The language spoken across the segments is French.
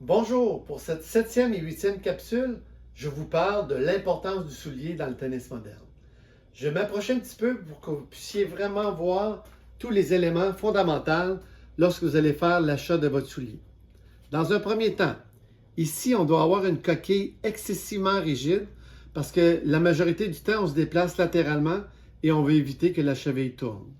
Bonjour, pour cette 7e et 8e capsule, je vous parle de l'importance du soulier dans le tennis moderne. Je m'approche un petit peu pour que vous puissiez vraiment voir tous les éléments fondamentaux lorsque vous allez faire l'achat de votre soulier. Dans un premier temps, ici, on doit avoir une coquille excessivement rigide parce que la majorité du temps, on se déplace latéralement et on veut éviter que la cheville tourne.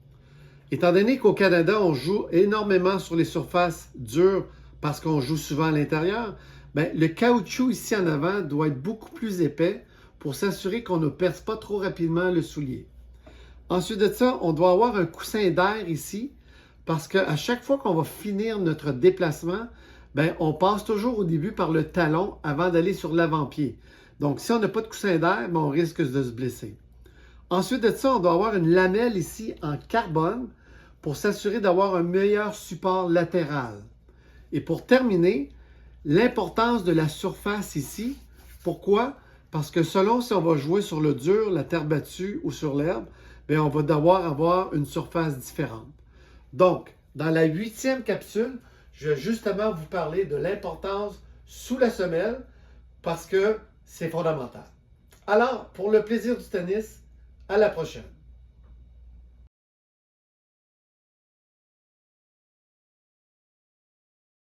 Étant donné qu'au Canada, on joue énormément sur les surfaces dures parce qu'on joue souvent à l'intérieur, le caoutchouc ici en avant doit être beaucoup plus épais pour s'assurer qu'on ne perce pas trop rapidement le soulier. Ensuite de ça, on doit avoir un coussin d'air ici parce qu'à chaque fois qu'on va finir notre déplacement, on passe toujours au début par le talon avant d'aller sur l'avant-pied. Donc, si on n'a pas de coussin d'air, on risque de se blesser. Ensuite de ça, on doit avoir une lamelle ici en carbone pour s'assurer d'avoir un meilleur support latéral. Et pour terminer, l'importance de la surface ici. Pourquoi? Parce que selon si on va jouer sur le dur, la terre battue ou sur l'herbe, on va devoir avoir une surface différente. Donc, dans la 8e capsule, je vais justement vous parler de l'importance sous la semelle parce que c'est fondamental. Alors, pour le plaisir du tennis, à la prochaine.